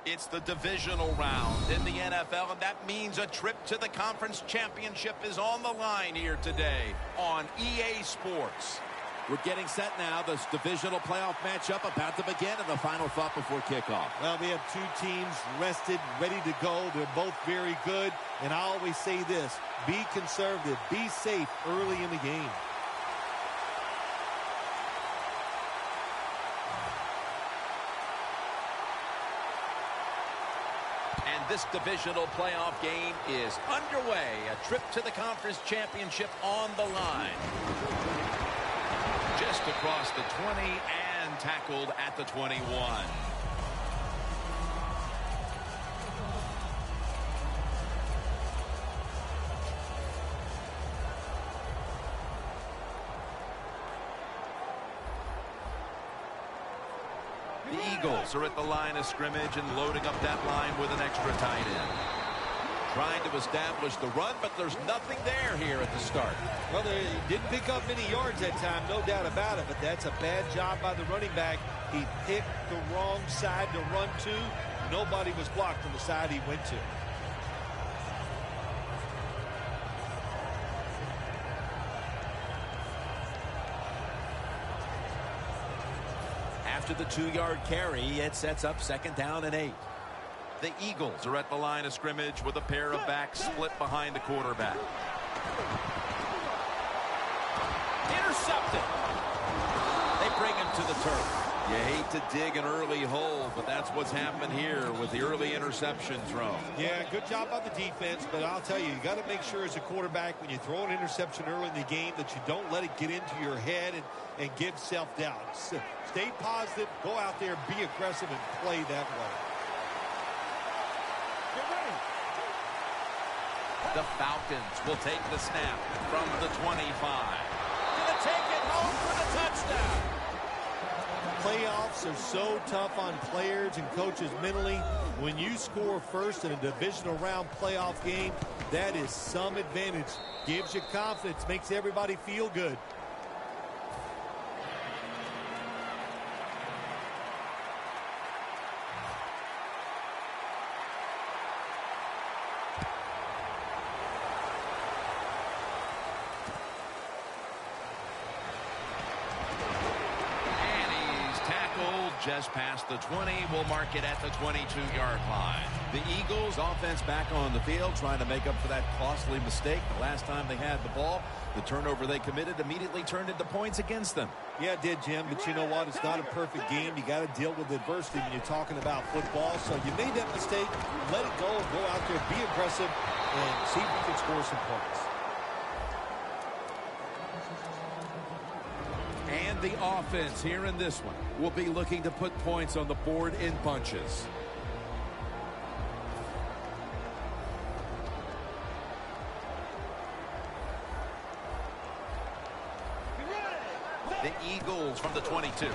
It's the divisional round in the NFL, and that means a trip to the conference championship is on the line here today on EA Sports. We're getting set now. This divisional playoff matchup about to begin, and the final thought before kickoff. Well, we have two teams rested, ready to go. They're both very good, and I always say this, be conservative, be safe early in the game. And this divisional playoff game is underway. A trip to the conference championship on the line. Just across the 20 and tackled at the 21. The Eagles are at the line of scrimmage and loading up that line with an extra tight end. Trying to establish the run, but there's nothing there here at the start. Well, they didn't pick up many yards that time, no doubt about it, but that's a bad job by the running back. He picked the wrong side to run to. Nobody was blocked on the side he went to. After the 2-yard carry, it sets up 2nd down and 8. The Eagles are at the line of scrimmage with a pair of backs split behind the quarterback. Intercepted. They bring him to the turf. You hate to dig an early hole, but that's what's happened here with the early interception throw. Yeah, good job by the defense, but I'll tell you, you got to make sure as a quarterback when you throw an interception early in the game that you don't let it get into your head and give self-doubt. Stay positive, go out there, be aggressive, and play that way. The Falcons will take the snap from the 25. Gonna take it home for the touchdown. Playoffs are so tough on players and coaches mentally. When you score first in a divisional round playoff game, that is some advantage. Gives you confidence, makes everybody feel good. Just past the 20, will mark it at the 22-yard line. The Eagles offense back on the field trying to make up for that costly mistake. The last time they had the ball, the turnover they committed immediately turned into points against them. Yeah, it did, Jim, but you know what? It's not a perfect game. You got to deal with adversity when you're talking about football. So you made that mistake, let it go, go out there, be aggressive, and see if you can score some points. And the offense here in this one will be looking to put points on the board in bunches. The Eagles from the 22. Airing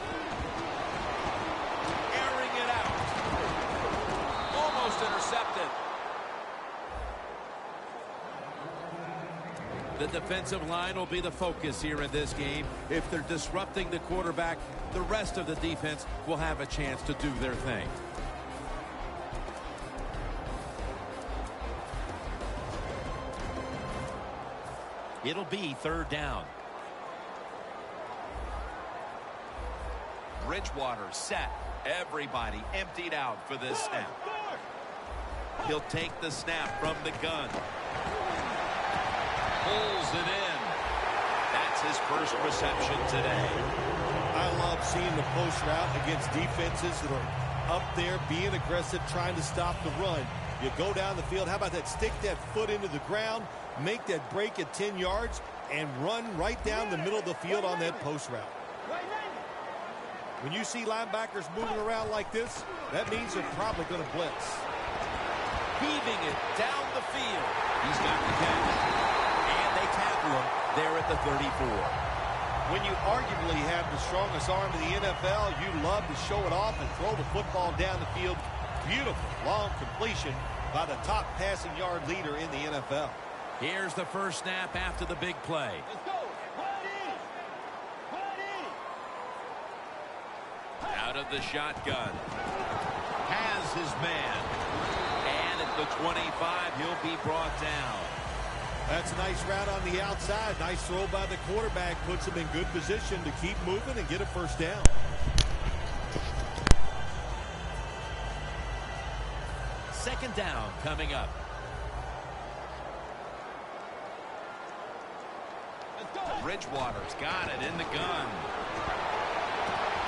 it out. Almost intercepted. The defensive line will be the focus here in this game. If they're disrupting the quarterback, the rest of the defense will have a chance to do their thing. It'll be 3rd down. Bridgewater set. Everybody emptied out for this snap. He'll take the snap from the gun. Pulls it in. That's his first reception today. I love seeing the post route against defenses that are up there being aggressive, trying to stop the run. You go down the field. How about that? Stick that foot into the ground, make that break at 10 yards, and run right down the middle of the field on that post route. When you see linebackers moving around like this, that means they're probably going to blitz. Heaving it down the field. He's got the catch. There at the 34. When you arguably have the strongest arm in the NFL, you love to show it off and throw the football down the field. Beautiful long completion by the top passing yard leader in the NFL. Here's the first snap after the big play. Let's go. Out of the shotgun. Has his man. 25, he'll be brought down. That's a nice route on the outside. Nice throw by the quarterback. Puts him in good position to keep moving and get a first down. Second down coming up. Bridgewater's got it in the gun.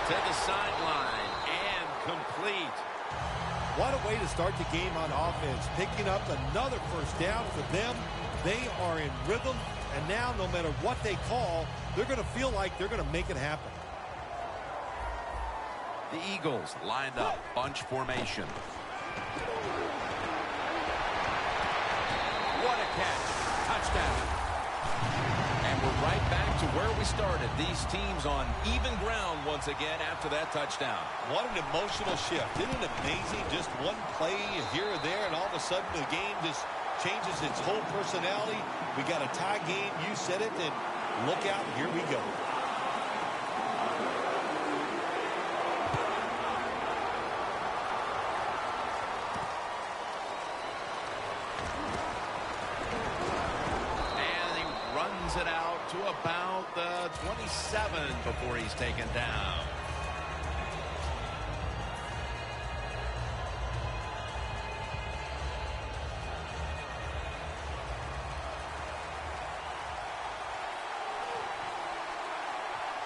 To the sideline and complete. What a way to start the game on offense. Picking up another first down for them. They are in rhythm, and now no matter what they call, they're going to feel like they're going to make it happen. The Eagles lined up, bunch formation. What a catch. Touchdown. And we're right back to where we started. These teams on even ground once again after that touchdown. What an emotional shift. Isn't it amazing? Just one play here or there, and all of a sudden the game just changes its whole personality. We got a tie game. You said it, and look out. Here we go. It out to about the 27 before he's taken down.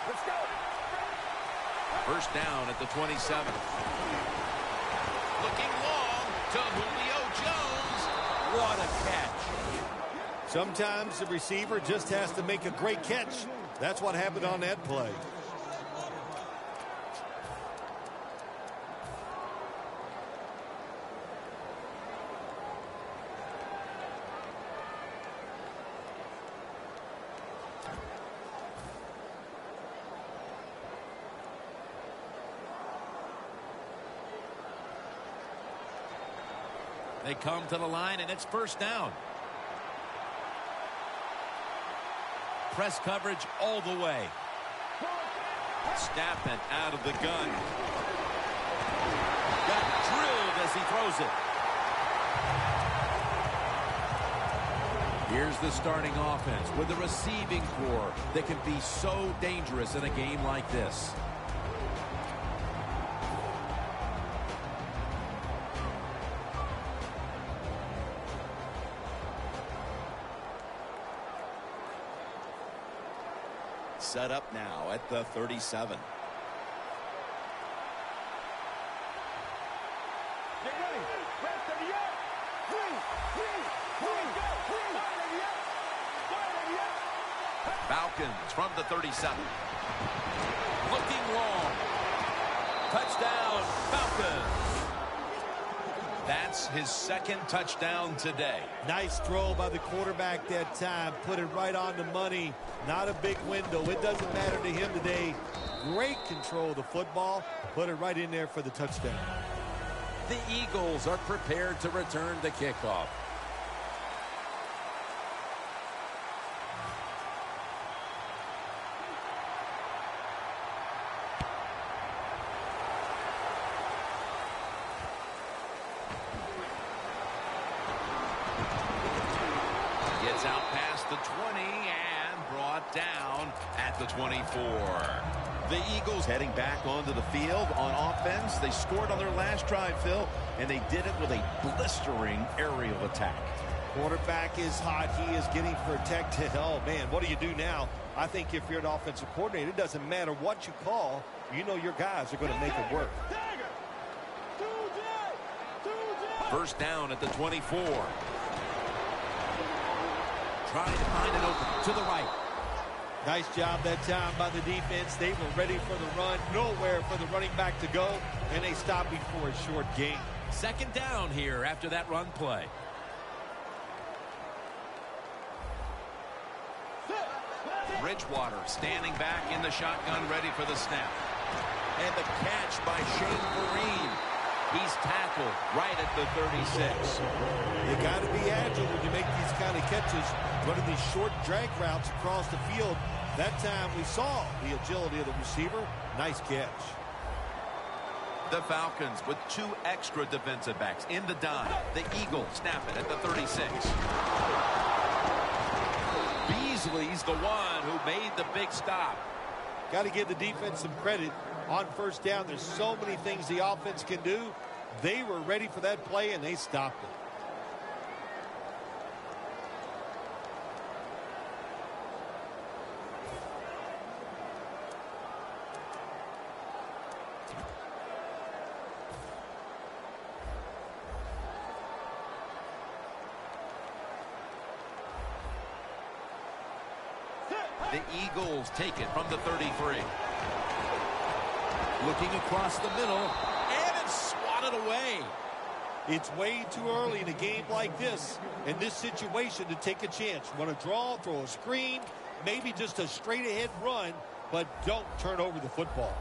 Let's go. First down at the 27. Looking long to Julio Jones. What a catch. Sometimes the receiver just has to make a great catch. That's what happened on that play. They come to the line, and it's first down. Press coverage all the way. Snapping out of the gun. Got drilled as he throws it. Here's the starting offense with a receiving core that can be so dangerous in a game like this. Set up now at the 37. Falcons from the 37. Looking long. Touchdown, Falcons. That's his second touchdown today. Nice throw by the quarterback that time. Put it right on the money. Not a big window. It doesn't matter to him today. Great control of the football. Put it right in there for the touchdown. The Eagles are prepared to return the kickoff. Gets out past the 20 and brought down at the 24. The Eagles heading back onto the field on offense. They scored on their last drive, Phil, and they did it with a blistering aerial attack. Quarterback is hot. He is getting protected. Oh, man, what do you do now? I think if you're an offensive coordinator, it doesn't matter what you call. You know your guys are going to make it work. First down at the 24. Trying to find it open to the right. Nice job that time by the defense. They were ready for the run. Nowhere for the running back to go, and they stopped before a short gain. Second down here after that run play. Bridgewater standing back in the shotgun, ready for the snap. And the catch by Shane Vereen. He's tackled right at the 36. You got to be agile when you make these kind of catches, running these short drag routes across the field. That time we saw the agility of the receiver. Nice catch. The Falcons with 2 extra defensive backs in the dime. The Eagles snap it at the 36. Beasley's the one who made the big stop. Got to give the defense some credit on first down. There's so many things the offense can do. They were ready for that play, and they stopped it. The Eagles take it from the 33. Looking across the middle, and it's swatted away. It's way too early in a game like this, in this situation, to take a chance. Run a draw, throw a screen, maybe just a straight-ahead run, but don't turn over the football.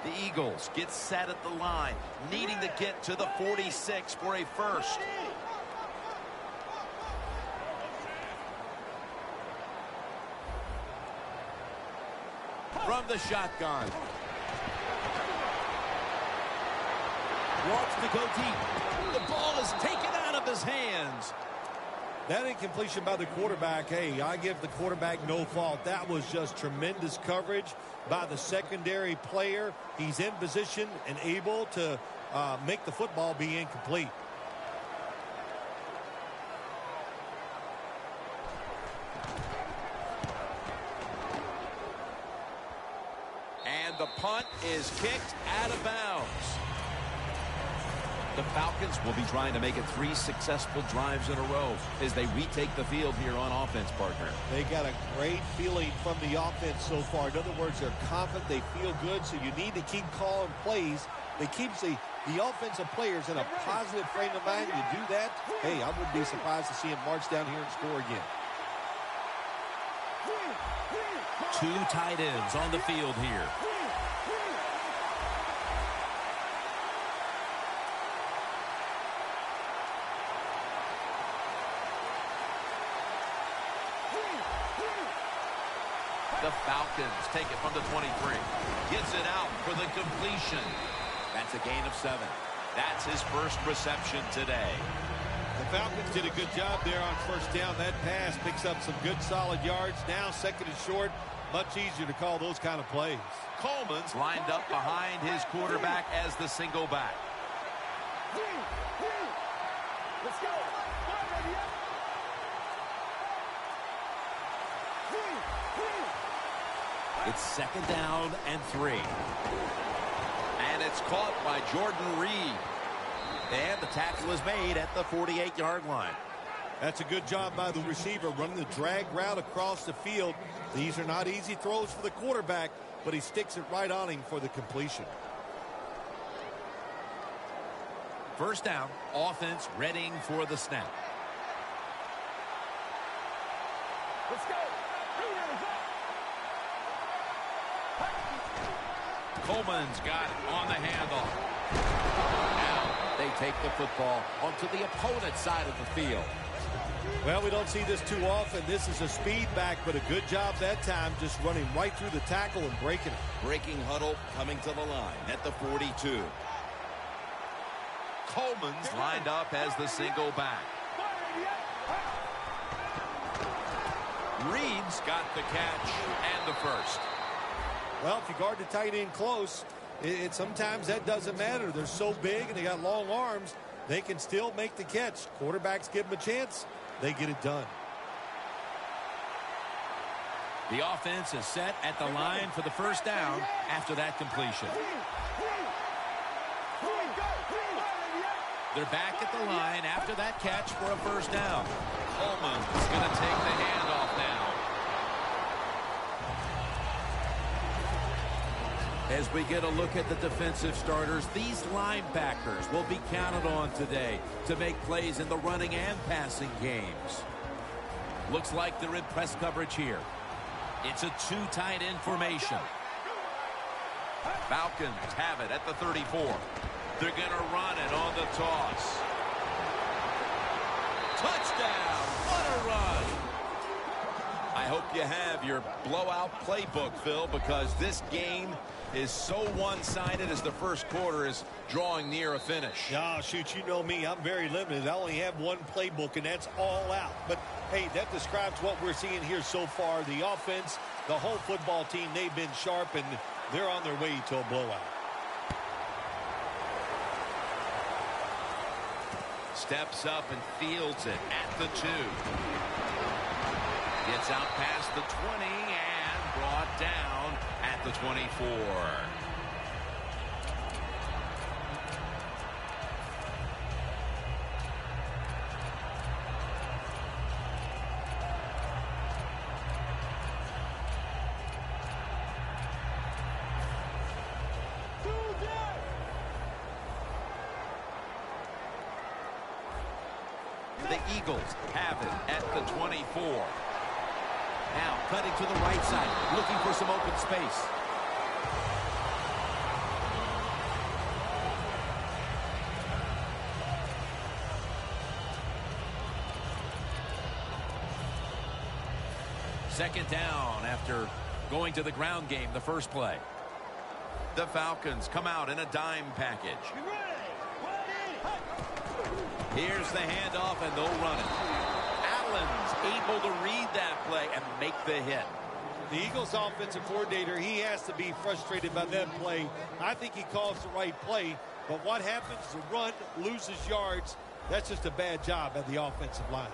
The Eagles get set at the line, needing to get to the 46 for a first. From the shotgun. Wants to go deep. The ball is taken out of his hands. That incompletion by the quarterback, hey, I give the quarterback no fault. That was just tremendous coverage by the secondary player. He's in position and able to make the football be incomplete. The punt is kicked out of bounds. The Falcons will be trying to make it 3 successful drives in a row as they retake the field here on offense, partner. They got a great feeling from the offense so far. In other words, they're confident, they feel good, so you need to keep calling plays. It keeps the offensive players in a positive frame of mind. You do that, hey, I wouldn't be surprised to see them march down here and score again. 2 tight ends on the field here. The Falcons take it from the 23. Gets it out for the completion. That's a gain of 7. That's his first reception today. The Falcons did a good job there on first down. That pass picks up some good solid yards. Now second and short. Much easier to call those kind of plays. Coleman's lined up behind his quarterback as the single back. Let's go. It's second down and 3. And it's caught by Jordan Reed. And the tackle is made at the 48-yard line. That's a good job by the receiver running the drag route across the field. These are not easy throws for the quarterback, but he sticks it right on him for the completion. First down, offense readying for the snap. Let's go. Coleman's got it on the handoff. Now they take the football onto the opponent's side of the field. Well, we don't see this too often. This is a speed back, but a good job that time just running right through the tackle and breaking it. Breaking huddle coming to the line at the 42. Coleman's lined up as the single back. Reed's got the catch and the first. Well, if you guard the tight end close, sometimes that doesn't matter. They're so big and they got long arms, they can still make the catch. Quarterbacks give them a chance, they get it done. The offense is set at the line for the first down after that completion. They're back at the line after that catch for a first down. Coleman's going to take the handoff now. As we get a look at the defensive starters, these linebackers will be counted on today to make plays in the running and passing games. Looks like they're in press coverage here. It's a 2 tight end formation. Falcons have it at the 34. They're going to run it on the toss. Touchdown! What a run! I hope you have your blowout playbook, Phil, because this game is so one-sided as the first quarter is drawing near a finish. Yeah, shoot, you know me. I'm very limited. I only have one playbook, and that's all out. But, hey, that describes what we're seeing here so far. The offense, the whole football team, they've been sharp, and they're on their way to a blowout. Steps up and fields it at the 2. Gets out past the 20 and brought down at the 24. The Eagles have it at the 24. Now cutting to the right side, looking for some open space. Second down after going to the ground game the first play. The Falcons come out in a dime package. Here's the handoff, and they'll run it. Allen's able to read that play and make the hit. The Eagles offensive coordinator, he has to be frustrated by that play. I think he calls the right play, but what happens? The run loses yards. That's just a bad job at the offensive line.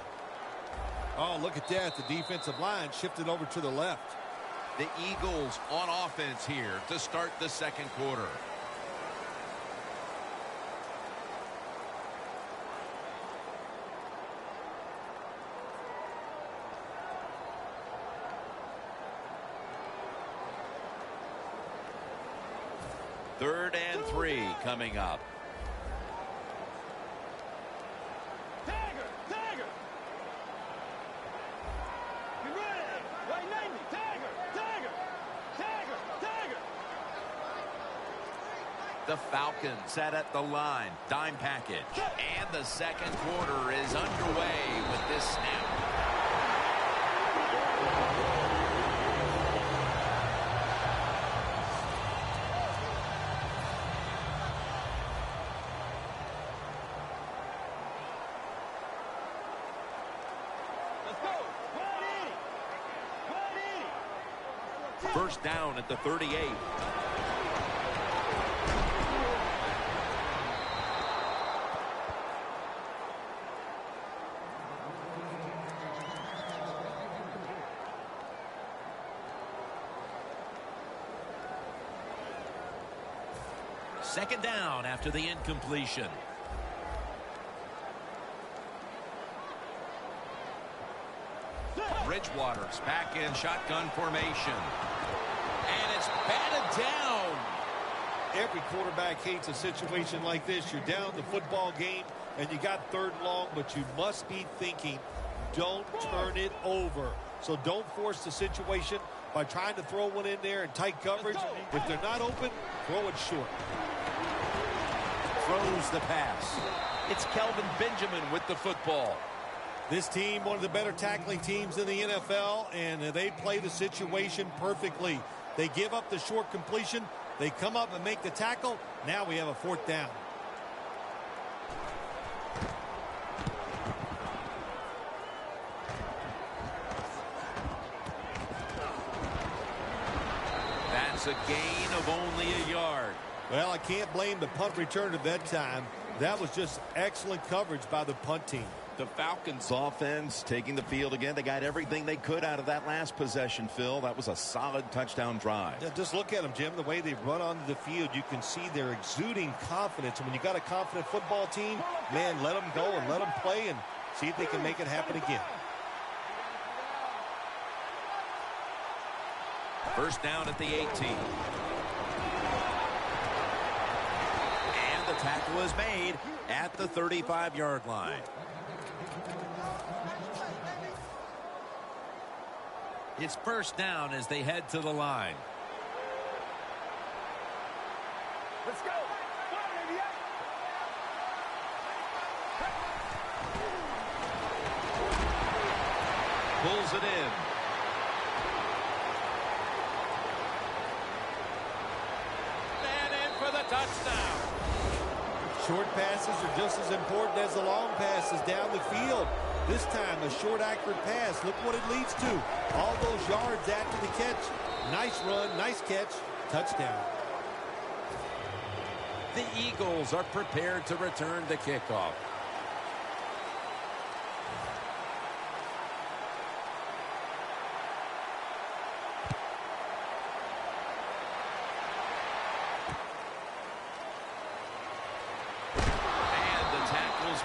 Oh, look at that. The defensive line shifted over to the left. The Eagles on offense here to start the second quarter. Third and 3 coming up. Tiger! You ready? Right, Navy! Tiger! The Falcons set at the line. Dime package. And the second quarter is underway with this snap. First down at the 38. Second down after the incompletion. Bridgewater's back in shotgun formation. And it's batted down. Every quarterback hates a situation like this. You're down the football game, and you got third and long, but you must be thinking, don't turn it over. So don't force the situation by trying to throw one in there in tight coverage. If they're not open, throw it short. Throws the pass. It's Kelvin Benjamin with the football. This team, one of the better tackling teams in the NFL, and they play the situation perfectly. They give up the short completion. They come up and make the tackle. Now we have a fourth down. That's a gain of only a yard. Well, I can't blame the punt return at that time. That was just excellent coverage by the punt team. The Falcons offense taking the field again. They got everything they could out of that last possession, Phil. That was a solid touchdown drive. Yeah, just look at them, Jim. The way they run onto the field, you can see they're exuding confidence. And when you got a confident football team, man, let them go and let them play and see if they can make it happen again. First down at the 18. And the tackle is made at the 35-yard line. It's first down as they head to the line. Let's go. Pulls it in. touchdown. Short passes are just as important as the long passes down the field. This time, a short, accurate pass. Look what it leads to. All those yards after the catch. Nice run, nice catch, touchdown. The Eagles are prepared to return the kickoff.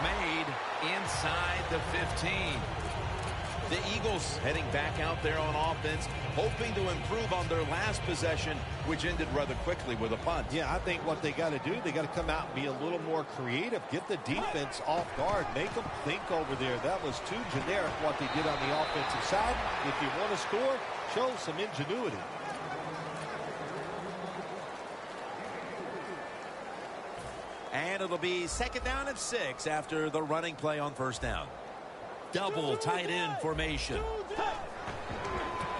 Made inside the 15. The Eagles heading back out there on offense, hoping to improve on their last possession, which ended rather quickly with a punt. Yeah, I think what they got to do, they got to come out and be a little more creative. Get the defense off guard. Make them think over there. That was too generic what they did on the offensive side. If you want to score, show some ingenuity. And it'll be 2nd down and 6 after the running play on 1st down. Double tight end formation.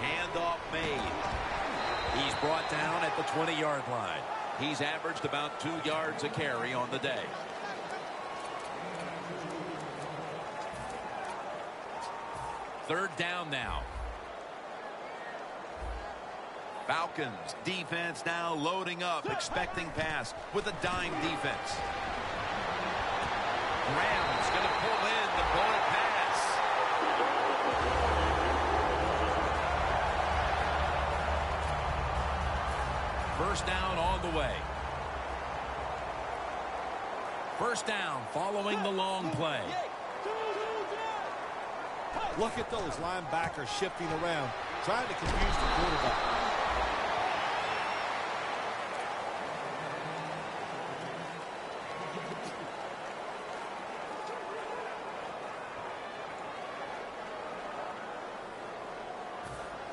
Handoff made. He's brought down at the 20-yard line. He's averaged about 2 yards a carry on the day. Third down now. Falcons defense now loading up, expecting pass with a dime defense. Graham's going to pull in the bullet pass. First down on the way. First down following the long play. Look at those linebackers shifting around, trying to confuse the quarterback.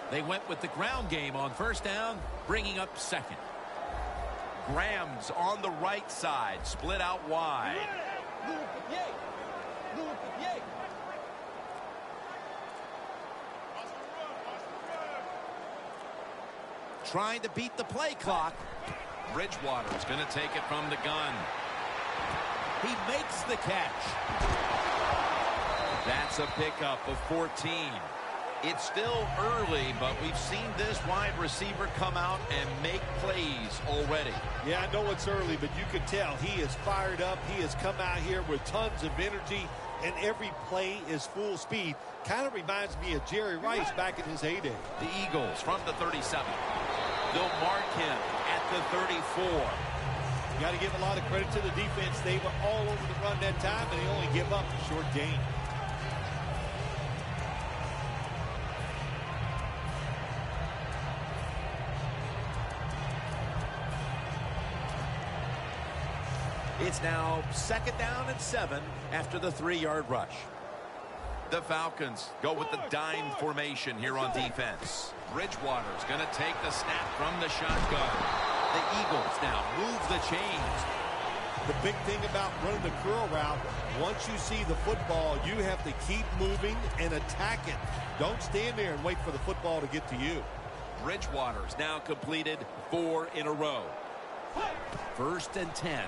They went with the ground game on 1st down, bringing up 2nd. Graham's on the right side, split out wide. Trying to beat the play clock. Bridgewater's going to take it from the gun. He makes the catch. That's a pickup of 14. It's still early, but we've seen this wide receiver come out and make plays already. Yeah, I know it's early, but you can tell he is fired up. He has come out here with tons of energy, and every play is full speed. Kind of reminds me of Jerry Rice back in his heyday. The Eagles from the 37. They'll mark him at the 34. You got to give a lot of credit to the defense. They were all over the run that time, and they only give up a short gain. It's now 2nd down and 7 after the 3-yard rush. The Falcons go with the dime formation here on defense. Bridgewater's going to take the snap from the shotgun. The Eagles now move the chains. The big thing about running the curl route, once you see the football, you have to keep moving and attack it. Don't stand there and wait for the football to get to you. Bridgewater's now completed 4 in a row. 1st and 10.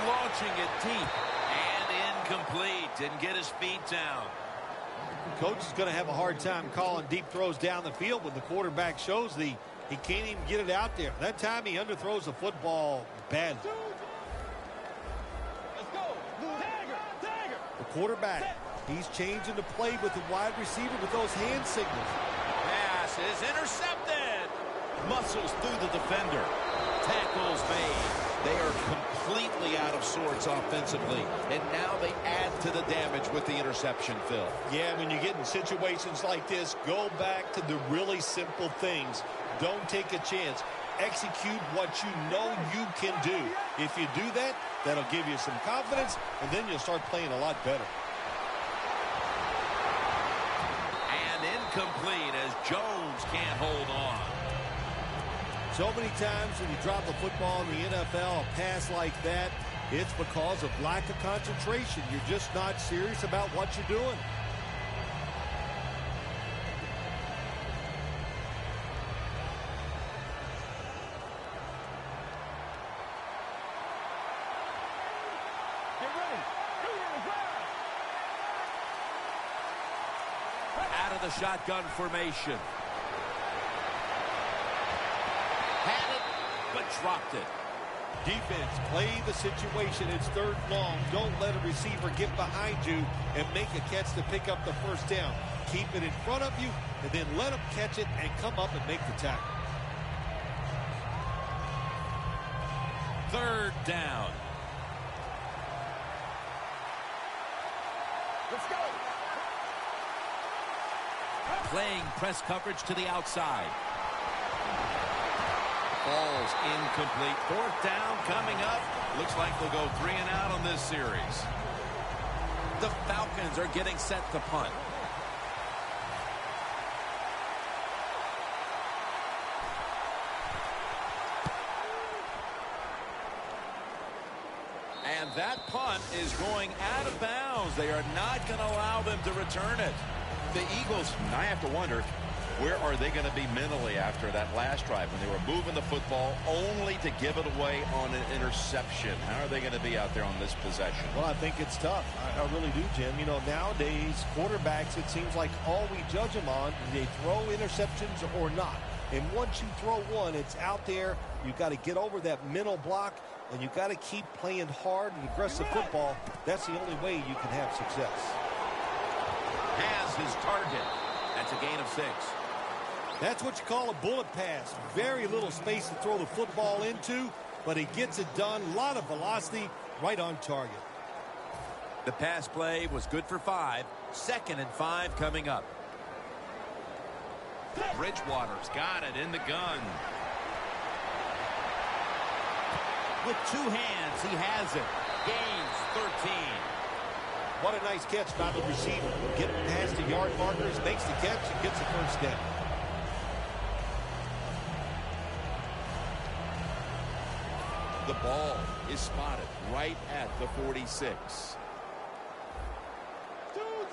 Launching it deep and incomplete. Didn't get his feet down. Coach is going to have a hard time calling deep throws down the field when the quarterback shows he can't even get it out there. That time he underthrows the football badly. Let's go. Dagger. The quarterback, he's changing the play with the wide receiver with those hand signals. Pass is intercepted. Muscles through the defender. Tackles made. They are completely out of sorts offensively, and now they add to the damage with the interception, Phil. Yeah, when you get in situations like this, go back to the really simple things. Don't take a chance. Execute what you know you can do. If you do that, that'll give you some confidence, and then you'll start playing a lot better. And incomplete as Jones can't hold on. So many times when you drop the football in the NFL, a pass like that, it's because of lack of concentration. You're just not serious about what you're doing. Get ready. Feet in the ground. Out of the shotgun formation. Had it, but dropped it. Defense, play the situation. It's third long. Don't let a receiver get behind you and make a catch to pick up the first down. Keep it in front of you, and then let them catch it and come up and make the tackle. Third down. Let's go. Playing press coverage to the outside. Ball's incomplete. Fourth down coming up. Looks like they'll go 3 and out on this series. The Falcons are getting set to punt. And that punt is going out of bounds. They are not going to allow them to return it. The Eagles, I have to wonder, where are they going to be mentally after that last drive when they were moving the football only to give it away on an interception? How are they going to be out there on this possession? Well, I think it's tough. I really do, Jim. You know, nowadays, quarterbacks, it seems like all we judge them on, they throw interceptions or not. And once you throw one, it's out there. You've got to get over that mental block, and you've got to keep playing hard and aggressive football. That's the only way you can have success. Has his target. That's a gain of 6. That's what you call a bullet pass. Very little space to throw the football into, but he gets it done. A lot of velocity, right on target. The pass play was good for 5. 2nd and 5 coming up. Bridgewater's got it in the gun. With 2 hands, he has it. Gains 13. What a nice catch by the receiver. Getting past the yard markers, makes the catch, and gets the first down. The ball is spotted right at the 46.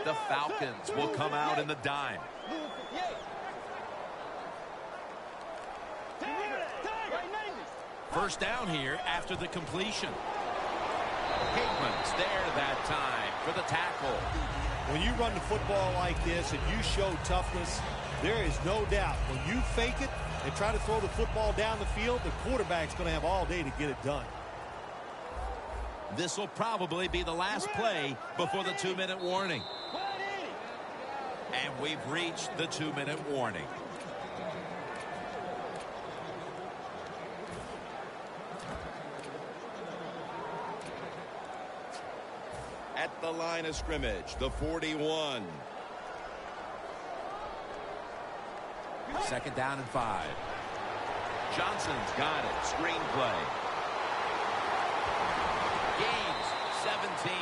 The Falcons will come out in the dime. First down here after the completion. Hickman's there that time for the tackle. When you run the football like this and you show toughness, there is no doubt when you fake it and try to throw the football down the field, the quarterback's going to have all day to get it done. This will probably be the last play before the 2-minute warning. And we've reached the 2-minute warning. At the line of scrimmage, the 41. 2nd down and 5. Johnson's got it. Screen play. Gains 17.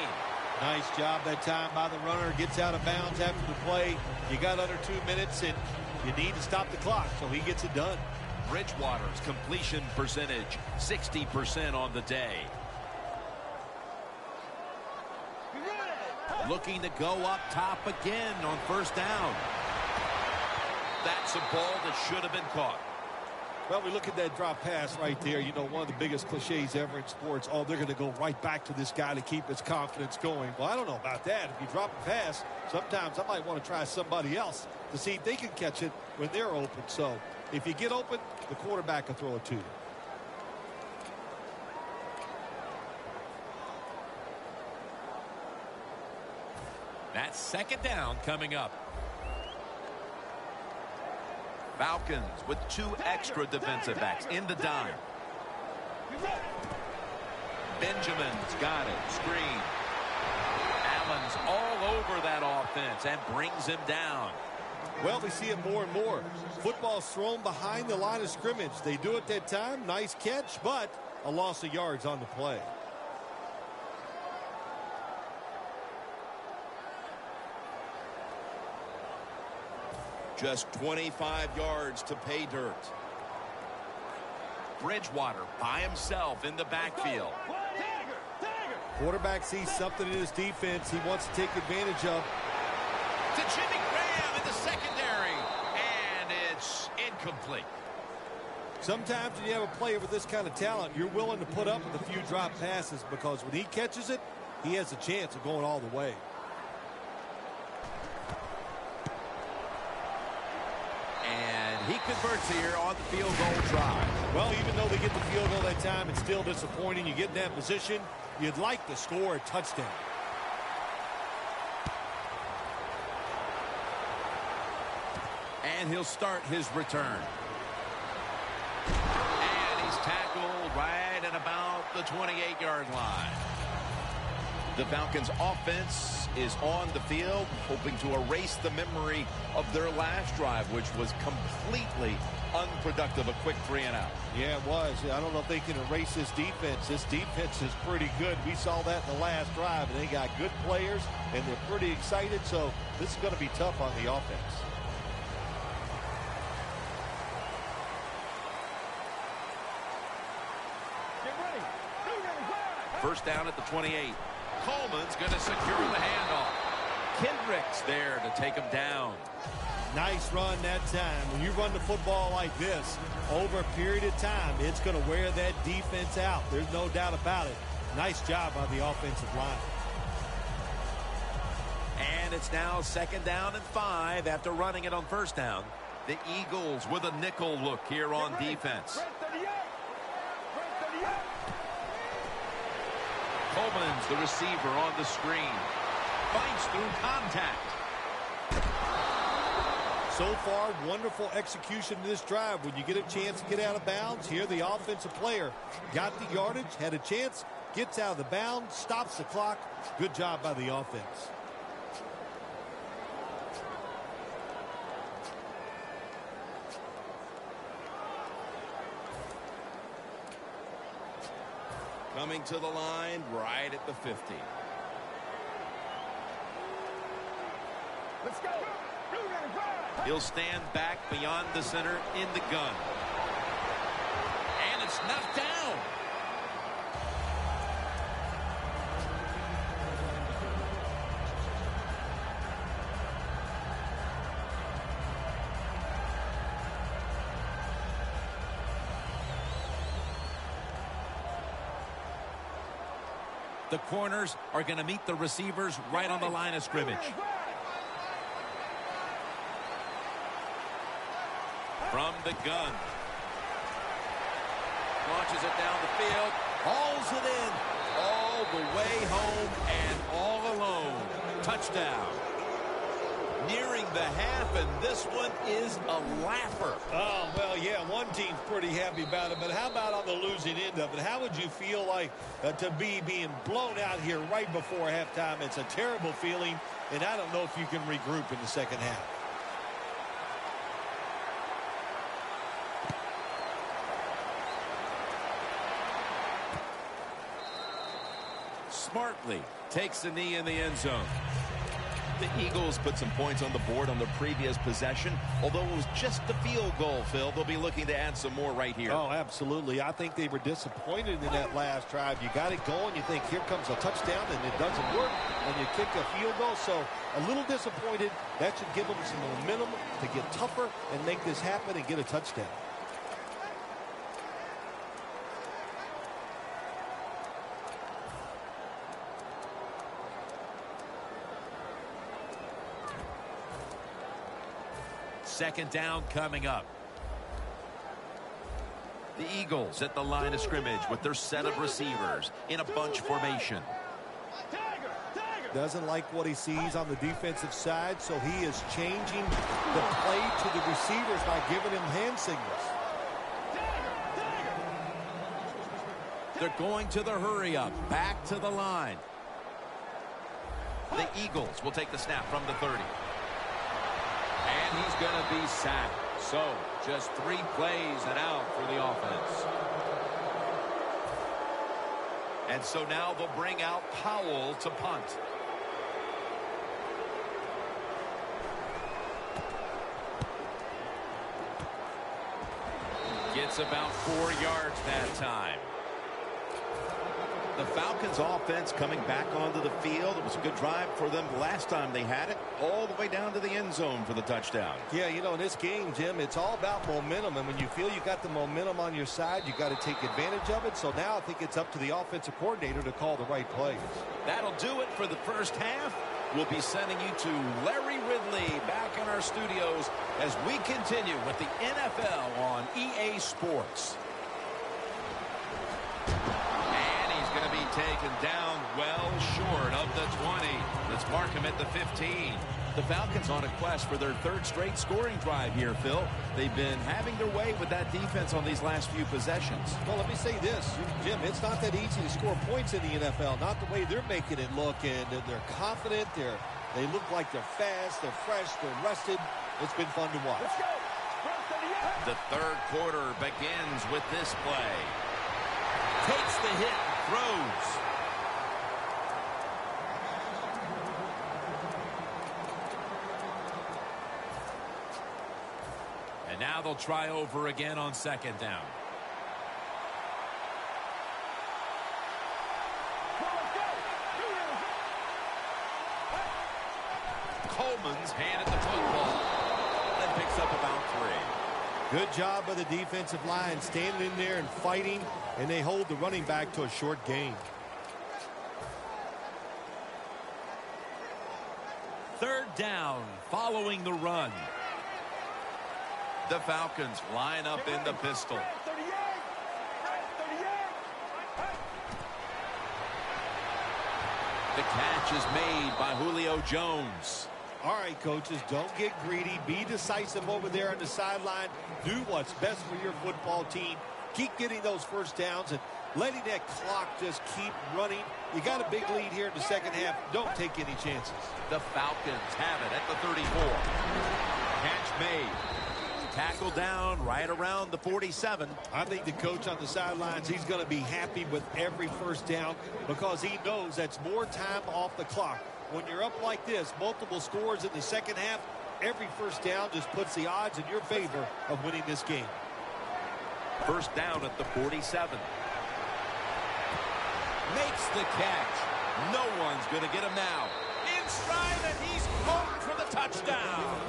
Nice job that time by the runner. Gets out of bounds after the play. You got under 2 minutes, and you need to stop the clock, so he gets it done. Bridgewater's completion percentage, 60% on the day. Looking to go up top again on first down. That's a ball that should have been caught. Well, we look at that drop pass right there. You know, one of the biggest cliches ever in sports. Oh, they're going to go right back to this guy to keep his confidence going. Well, I don't know about that. If you drop a pass, sometimes I might want to try somebody else to see if they can catch it when they're open. So if you get open, the quarterback will throw it to you. That's 2nd down coming up. Falcons with 2 extra defensive backs in the dime. Benjamin's got it. Screen. Allen's all over that offense and brings him down. Well, we see it more and more. Football's thrown behind the line of scrimmage. They do it that time. Nice catch, but a loss of yards on the play. Just 25 yards to pay dirt. Bridgewater by himself in the backfield. Quarterback sees something in his defense he wants to take advantage of. To Jimmy Graham in the secondary, and it's incomplete. Sometimes when you have a player with this kind of talent, you're willing to put up with a few drop passes because when he catches it, he has a chance of going all the way. And he converts here on the field goal drive. Well, even though they get the field goal that time, it's still disappointing. You get in that position, you'd like to score a touchdown. And he'll start his return. And he's tackled right at about the 28-yard line. The Falcons offense is on the field, hoping to erase the memory of their last drive, which was completely unproductive. A quick 3-and-out. Yeah, it was. I don't know if they can erase this defense. This defense is pretty good. We saw that in the last drive, and they got good players, and they're pretty excited, so this is going to be tough on the offense. Get ready. Be ready. Fire. First down at the 28. Coleman's going to secure the handoff. Kendricks there to take him down. Nice run that time. When you run the football like this, over a period of time, it's going to wear that defense out. There's no doubt about it. Nice job by the offensive line. And it's now 2nd down and 5 after running it on first down. The Eagles with a nickel look here on defense. Red 38. Red 38. Coleman's the receiver on the screen. Fights through contact. So far, wonderful execution in this drive. When you get a chance to get out of bounds, here the offensive player got the yardage, had a chance, gets out of the bounds, stops the clock. Good job by the offense. Coming to the line right at the 50. Let's go. Be ready. Fire. He'll stand back beyond the center in the gun. And it's knocked down. The corners are going to meet the receivers right on the line of scrimmage. From the gun. Launches it down the field. Hauls it in. All the way home and all alone. Touchdown. Nearing the half, and this one is a laugher. Oh, well, yeah, one team's pretty happy about it, but how about on the losing end of it? How would you feel like to be being blown out here right before halftime? It's a terrible feeling, and I don't know if you can regroup in the second half. Smartly takes the knee in the end zone. The Eagles put some points on the board on the previous possession. Although it was just a field goal, Phil, they'll be looking to add some more right here. Oh, absolutely. I think they were disappointed in that last drive. You got it going. You think, here comes a touchdown, and it doesn't work, and you kick a field goal. So a little disappointed. That should give them some momentum to get tougher and make this happen and get a touchdown. Second down coming up. The Eagles at the line of scrimmage with their set of receivers in a bunch formation. Doesn't like what he sees on the defensive side, so he is changing the play to the receivers by giving him hand signals. They're going to the hurry up. Back to the line. The Eagles will take the snap from the 30. And he's going to be sacked. So, just 3 plays and out for the offense. And so now they'll bring out Powell to punt. Gets about 4 yards that time. The Falcons offense coming back onto the field. It was a good drive for them last time they had it, all the way down to the end zone for the touchdown. Yeah, you know, in this game, Jim, it's all about momentum. And when you feel you got the momentum on your side, you got to take advantage of it. So now I think it's up to the offensive coordinator to call the right plays. That'll do it for the first half. We'll be sending you to Larry Ridley back in our studios as we continue with the NFL on EA Sports. And he's going to be taken down well short of the 20. Let's mark him at the 15. The Falcons on a quest for their third straight scoring drive here, Phil. They've been having their way with that defense on these last few possessions. Well, let me say this, Jim, it's not that easy to score points in the NFL, not the way they're making it look, and they're confident, they look like they're fast, they're fresh, they're rested. It's been fun to watch. Let's go. The third quarter begins with this play. Takes the hit, throws. And now they'll try over again on second down. Coleman's handed the football and picks up about 3. Good job by the defensive line, standing in there and fighting, and they hold the running back to a short gain. Third down following the run. The Falcons line up in the pistol. The catch is made by Julio Jones. All right, coaches, don't get greedy. Be decisive over there on the sideline. Do what's best for your football team. Keep getting those first downs and letting that clock just keep running. You got a big lead here in the second half. Don't take any chances. The Falcons have it at the 34. Catch made. Tackle down right around the 47. I think the coach on the sidelines, he's going to be happy with every first down because he knows that's more time off the clock. When you're up like this, multiple scores in the second half, every first down just puts the odds in your favor of winning this game. First down at the 47. Makes the catch. No one's going to get him now. In stride, and he's home for the touchdown.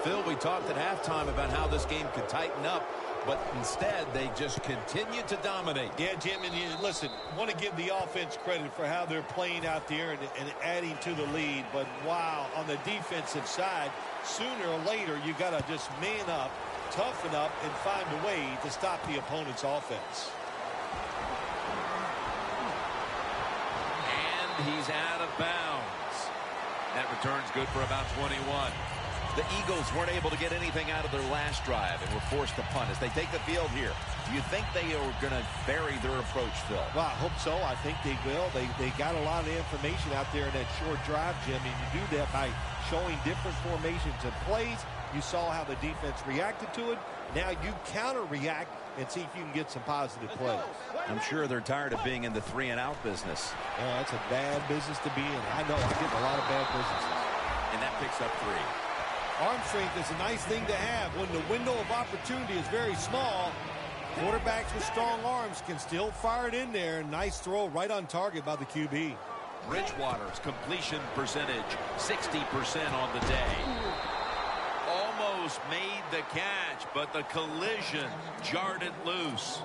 Phil, we talked at halftime about how this game could tighten up, but instead they just continue to dominate. Yeah, Jim, and listen, want to give the offense credit for how they're playing out there and adding to the lead, but wow, on the defensive side, sooner or later you got to just man up, toughen up, and find a way to stop the opponent's offense. And he's out of bounds. That return's good for about 21. The Eagles weren't able to get anything out of their last drive and were forced to punt. As they take the field here, do you think they are going to vary their approach, Phil? Well, I hope so. I think they will. They got a lot of information out there in that short drive, Jim, and you do that by showing different formations and plays. You saw how the defense reacted to it. Now you counter-react and see if you can get some positive plays. I'm sure they're tired of being in the 3-and-out business. That's a bad business to be in. I know. I get a lot of bad businesses. And that picks up 3. Arm strength is a nice thing to have. When the window of opportunity is very small, quarterbacks with strong arms can still fire it in there. Nice throw right on target by the QB. Bridgewater's completion percentage, 60% on the day. Almost made the catch, but the collision jarred it loose.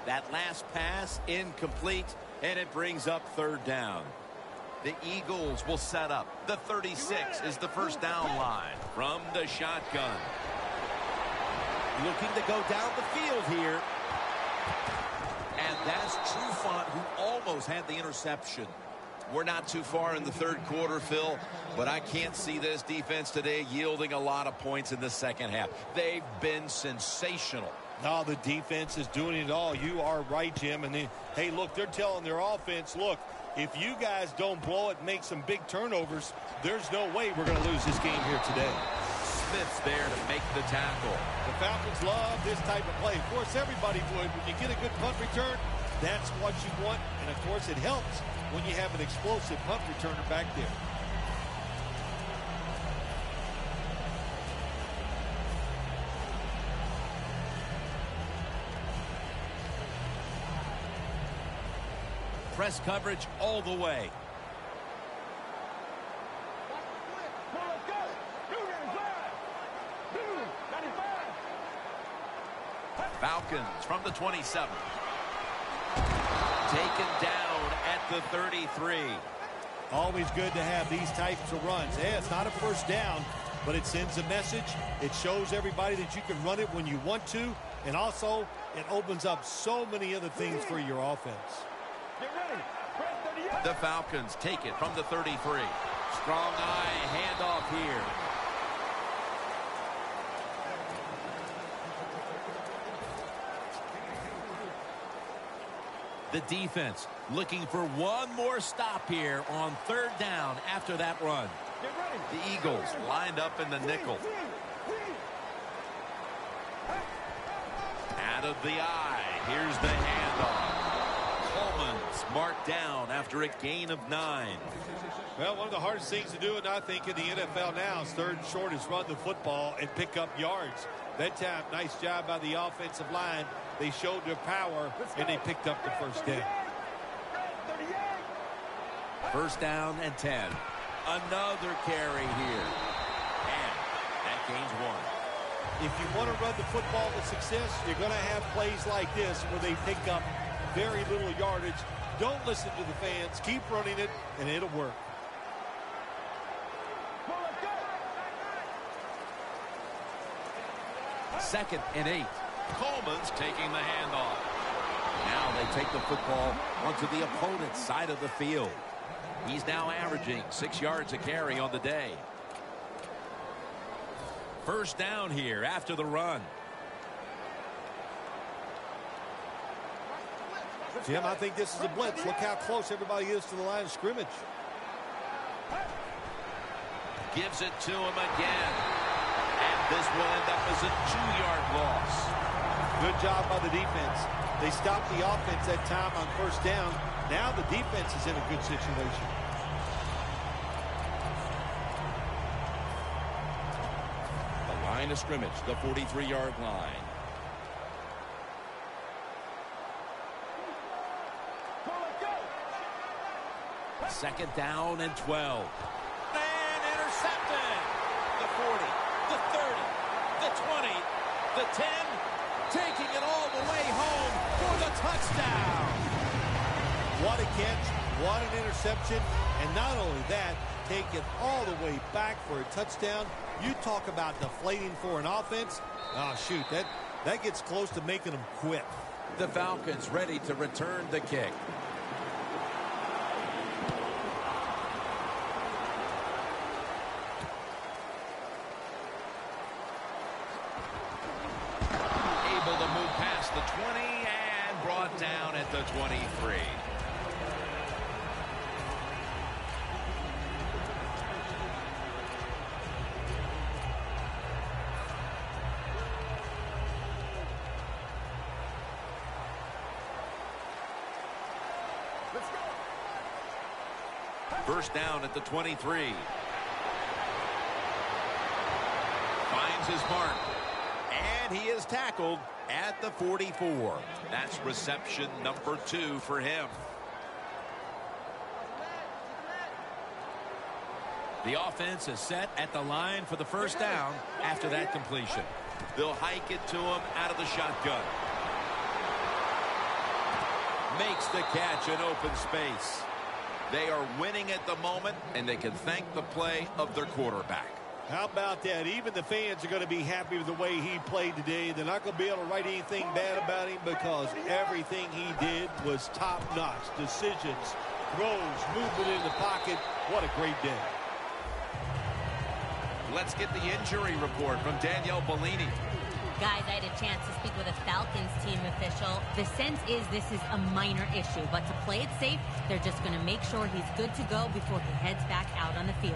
That last pass incomplete, and it brings up third down. The Eagles will set up. The 36 is the first down line from the shotgun. Looking to go down the field here. And that's Trufant, who almost had the interception. We're not too far in the third quarter, Phil, but I can't see this defense today yielding a lot of points in the second half. They've been sensational. No, the defense is doing it all. You are right, Jim. And then, hey, look, they're telling their offense, look, if you guys don't blow it, make some big turnovers, there's no way we're going to lose this game here today. Smith's there to make the tackle. The Falcons love this type of play. Of course, everybody would. When you get a good punt return, that's what you want. And, of course, it helps when you have an explosive punt returner back there. press coverage all the way. Falcons from the 27. Taken down at the 33. Always good to have these types of runs. Yeah, it's not a first down, but it sends a message. It shows everybody that you can run it when you want to, and also it opens up so many other things for your offense. The Falcons take it from the 33. Strong eye handoff here. The defense looking for one more stop here on third down after that run. The Eagles lined up in the nickel. Out of the eye. Here's the handoff. Coleman's marked down after a gain of 9. Well, one of the hardest things to do, and I think in the NFL now, is third and short is run the football and pick up yards. That time, nice job by the offensive line. They showed their power, and they picked up the first down. First down and 10. Another carry here. And that gains 1. If you want to run the football with success, you're going to have plays like this where they pick up very little yardage. Don't listen to the fans. Keep running it, and it'll work. Second and 8. Coleman's taking the handoff. Now they take the football onto the opponent's side of the field. He's now averaging 6 yards a carry on the day. First down here after the run. Jim, I think this is a blitz. Look how close everybody is to the line of scrimmage. Gives it to him again. And this will end up as a 2-yard loss. Good job by the defense. They stopped the offense that time on first down. Now the defense is in a good situation. The line of scrimmage, the 43-yard line. Second down and 12. And intercepted. The 40, the 30, the 20, the 10. Taking it all the way home for the touchdown. What a catch, what an interception, and not only that, take it all the way back for a touchdown. You talk about deflating for an offense. Oh, shoot, that gets close to making them quit. The Falcons ready to return the kick. The 20 and brought down at the 23. First down at the 23. Finds his mark. And he is tackled at the 44. That's reception number 2 for him. The offense is set at the line for the first down after that completion. They'll hike it to him out of the shotgun. Makes the catch in open space. They are winning at the moment, and they can thank the play of their quarterback. How about that? Even the fans are going to be happy with the way he played today. They're not going to be able to write anything bad about him because everything he did was top-notch. Decisions, throws, movement in the pocket. What a great day. Let's get the injury report from Danielle Bellini. Guys, I had a chance to speak with a Falcons team official. The sense is this is a minor issue, but to play it safe, they're just going to make sure he's good to go before he heads back out on the field.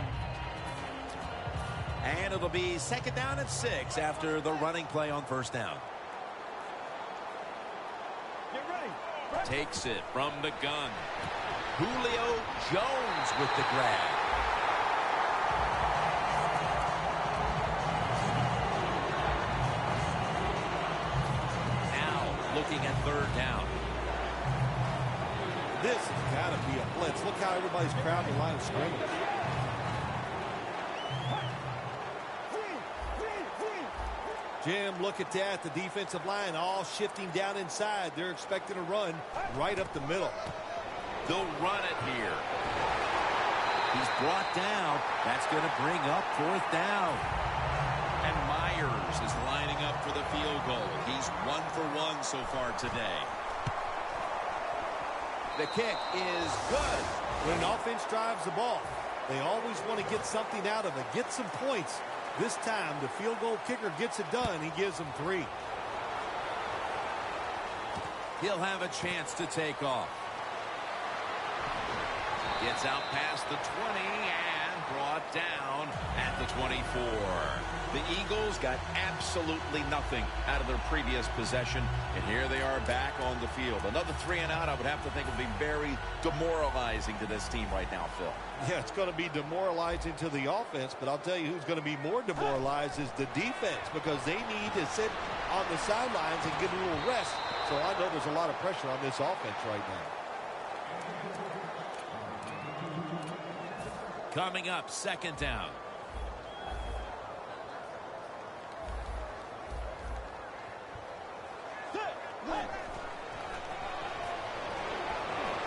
And it'll be second down and 6 after the running play on first down. Get ready. Takes it from the gun. Julio Jones with the grab. Now looking at third down. This has got to be a blitz. Look how everybody's crowding the line of scrimmage. Jim, look at that. The defensive line all shifting down inside. They're expecting a run right up the middle. They'll run it here. He's brought down. That's going to bring up 4th down. And Myers is lining up for the field goal. He's 1 for 1 so far today. The kick is good. When an offense drives the ball, they always want to get something out of it, get some points. This time, the field goal kicker gets it done. He gives them 3. He'll have a chance to take off. Gets out past the 20 and brought down at the 24. The Eagles got absolutely nothing out of their previous possession, and here they are back on the field. Another 3 and out, I would have to think, would be very demoralizing to this team right now, Phil. Yeah, it's going to be demoralizing to the offense, but I'll tell you who's going to be more demoralized is the defense, because they need to sit on the sidelines and get a little rest. So I know there's a lot of pressure on this offense right now. Coming up, 2nd down.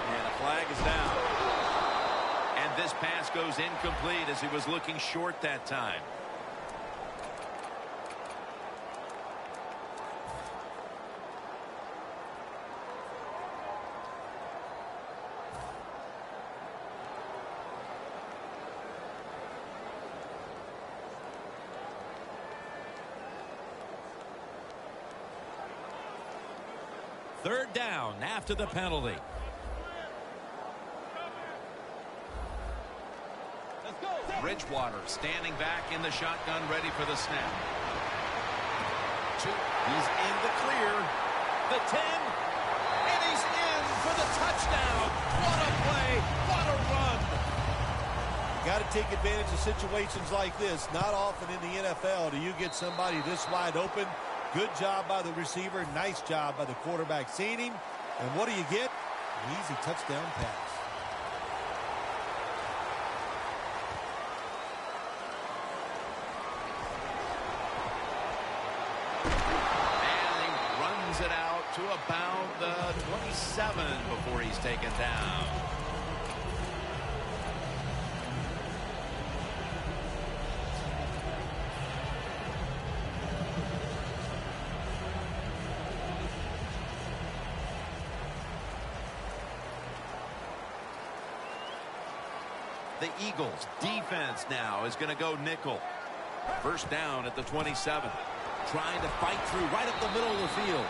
And a flag is down. And this pass goes incomplete as he was looking short that time. Third down after the penalty. Let's go. Bridgewater standing back in the shotgun, ready for the snap. 2. He's in the clear. The 10. And he's in for the touchdown. What a play. What a run. Got to take advantage of situations like this. Not often in the NFL do you get somebody this wide open. Good job by the receiver. Nice job by the quarterback seeing him. And what do you get? An easy touchdown pass. And he runs it out to about the 27 before he's taken down. The Eagles defense now is going to go nickel. 1st down at the 27. Trying to fight through right up the middle of the field.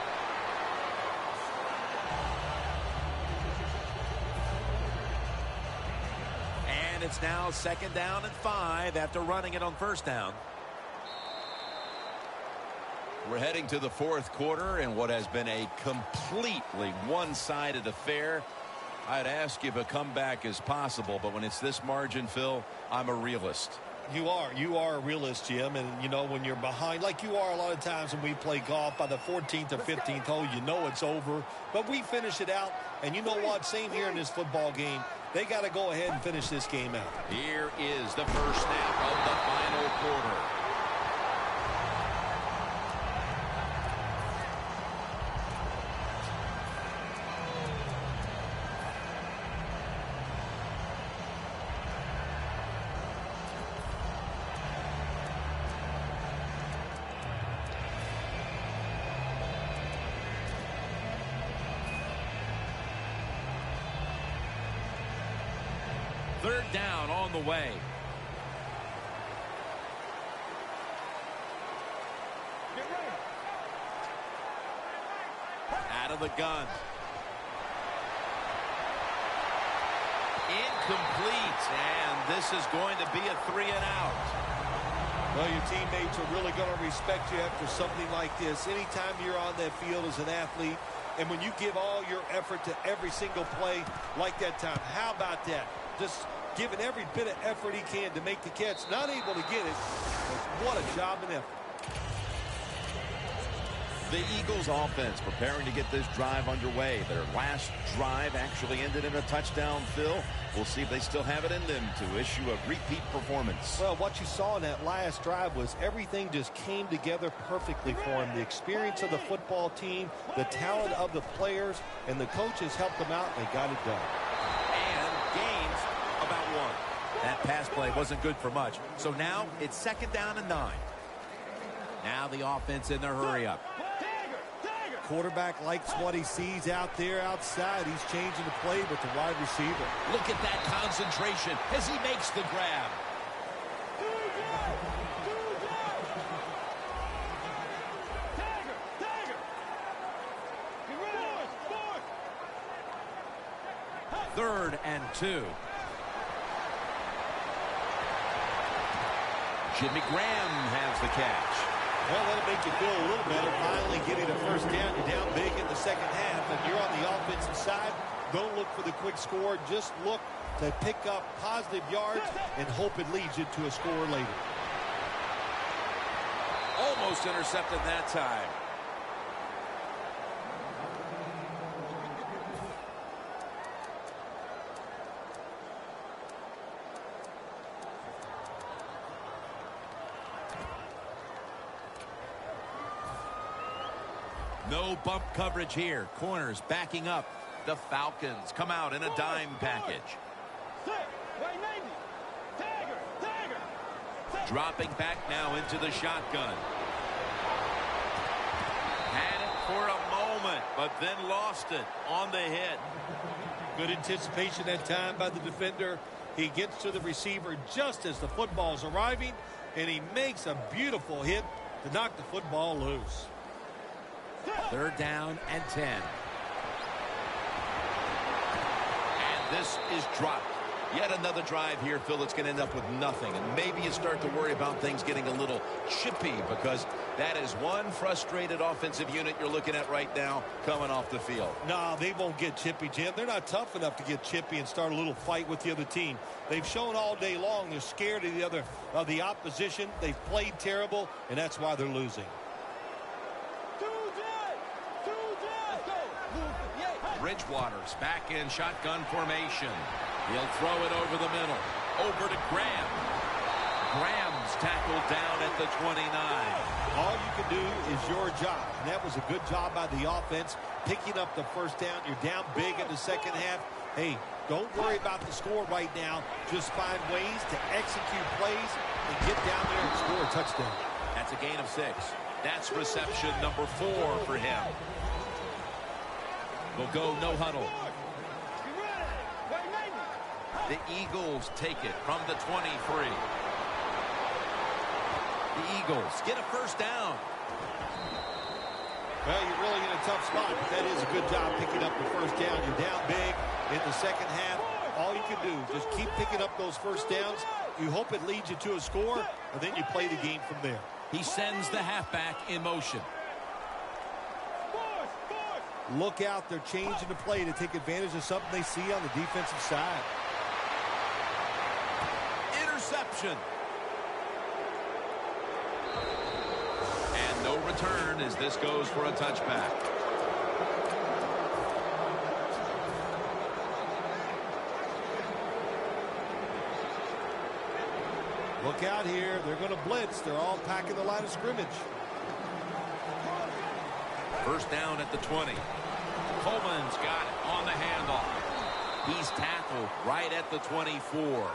And it's now 2nd down and 5 after running it on 1st down. We're heading to the 4th quarter in what has been a completely one-sided affair. I'd ask if a comeback is possible, but when it's this margin, Phil, I'm a realist. You are a realist, Jim, and you know when you're behind, like you are a lot of times when we play golf, by the 14th or 15th hole, you know it's over. But we finish it out, and you know what? Same here in this football game. They got to go ahead and finish this game out. Here is the first snap of the final quarter. Third down on the way. Out of the gun. Incomplete, and this is going to be a 3 and out. Well, your teammates are really going to respect you after something like this. Anytime you're on that field as an athlete, and when you give all your effort to every single play like that time, how about that? Just giving every bit of effort he can to make the catch. Not able to get it, but what a job and effort. The Eagles offense preparing to get this drive underway. Their last drive actually ended in a touchdown, Phil. We'll see if they still have it in them to issue a repeat performance. Well, what you saw in that last drive was everything just came together perfectly for him. The experience of the football team, the talent of the players, and the coaches helped them out, and they got it done. And gains about 1. That pass play wasn't good for much. So now it's 2nd down and 9. Now the offense in their hurry up. Quarterback likes what he sees out there outside. He's changing the play with the wide receiver. Look at that concentration as he makes the grab. Third and 2. Jimmy Graham has the catch. Well, that'll make you feel a little better. Finally getting a first down. You're down big in the second half. And you're on the offensive side. Don't look for the quick score. Just look to pick up positive yards and hope it leads you to a score later. Almost intercepted that time. No bump coverage here. Corners backing up. The Falcons come out in a dime package. Dropping back now into the shotgun. Had it for a moment, but then lost it on the hit. Good anticipation that time by the defender. He gets to the receiver just as the football's arriving, and he makes a beautiful hit to knock the football loose. 3rd down and 10. And this is dropped. Yet another drive here, Phil, that's going to end up with nothing. And maybe you start to worry about things getting a little chippy, because that is one frustrated offensive unit you're looking at right now coming off the field. No, they won't get chippy, Jim. They're not tough enough to get chippy and start a little fight with the other team. They've shown all day long they're scared of the opposition. They've played terrible, and that's why they're losing. Bridgewater's back in shotgun formation. He'll throw it over the middle. Over to Graham. Graham's tackled down at the 29. All you can do is your job. And that was a good job by the offense, picking up the first down. You're down big in the second half. Hey, don't worry about the score right now. Just find ways to execute plays and get down there and score a touchdown. That's a gain of 6. That's reception number 4 for him. We'll go no huddle. The Eagles take it from the 23. The Eagles get a first down. Well, you're really in a tough spot, but that is a good job picking up the first down. You're down big in the second half. All you can do, just keep picking up those first downs. You hope it leads you to a score, and then you play the game from there. He sends the halfback in motion. Look out, they're changing the play to take advantage of something they see on the defensive side. Interception. And no return as this goes for a touchback. Look out here, they're going to blitz. They're all packing the line of scrimmage. First down at the 20. Coleman's got it on the handoff. He's tackled right at the 24.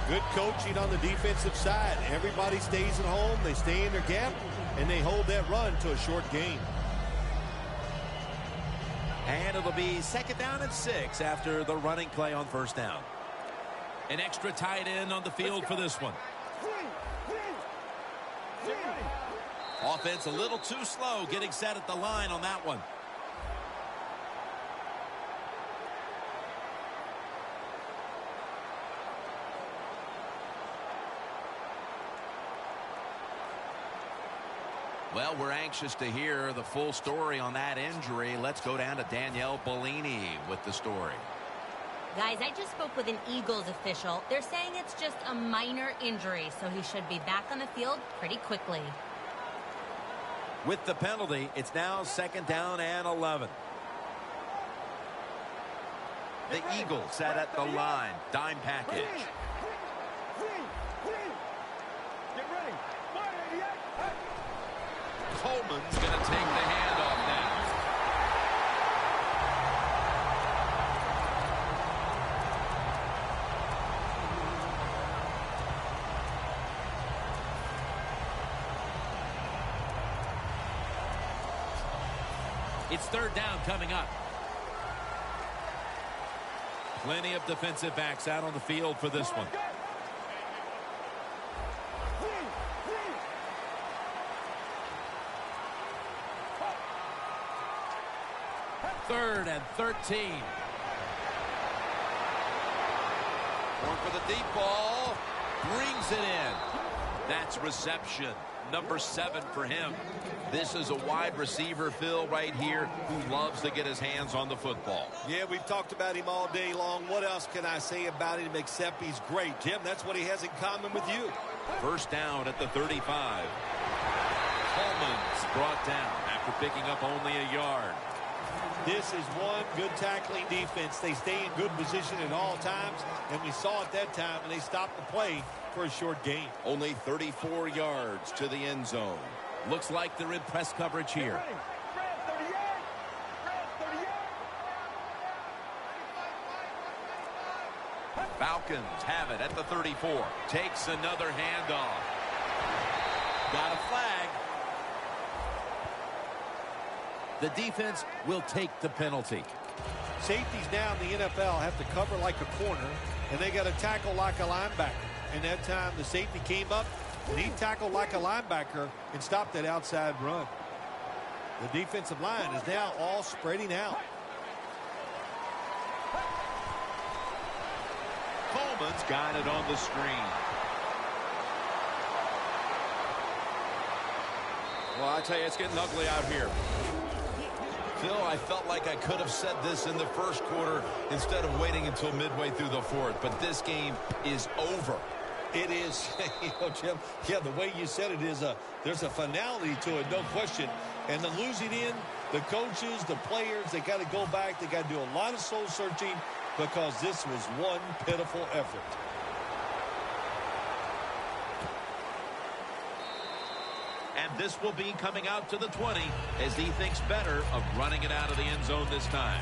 Good coaching on the defensive side. Everybody stays at home. They stay in their gap, and they hold that run to a short gain. And it'll be 2nd down and 6 after the running play on first down. An extra tight end on the field for this one. Offense a little too slow getting set at the line on that one. Well, we're anxious to hear the full story on that injury. Let's go down to Danielle Bellini with the story. Guys, I just spoke with an Eagles official. They're saying it's just a minor injury, so he should be back on the field pretty quickly. With the penalty, it's now 2nd down and 11. The Eagles set at the line. Dime package. Coleman's going to take the handoff now. It's 3rd down coming up. Plenty of defensive backs out on the field for this one. 3rd and 13. Going for the deep ball. Brings it in. That's reception. Number 7 for him. This is a wide receiver, Phil, right here, who loves to get his hands on the football. Yeah, we've talked about him all day long. What else can I say about him except he's great? Jim, that's what he has in common with you. 1st down at the 35. Coleman's brought down after picking up only a yard. This is one good tackling defense. They stay in good position at all times, and we saw it that time, and they stopped the play for a short gain. Only 34 yards to the end zone. Looks like they're in press coverage here. Falcons have it at the 34. Takes another handoff. Got a flag. The defense will take the penalty. Safeties now in the NFL have to cover like a corner, and they got to tackle like a linebacker. And that time the safety came up, and he tackled like a linebacker and stopped that outside run. The defensive line is now all spreading out. Coleman's got it on the screen. Well, I tell you, it's getting ugly out here. Phil, I felt like I could have said this in the 1st quarter instead of waiting until midway through the 4th, but this game is over. It is, Jim, yeah, the way you said it is there's a finality to it, no question. And the losing in, the coaches, the players, they got to go back. They got to do a lot of soul searching because this was one pitiful effort. And this will be coming out to the 20 as he thinks better of running it out of the end zone this time.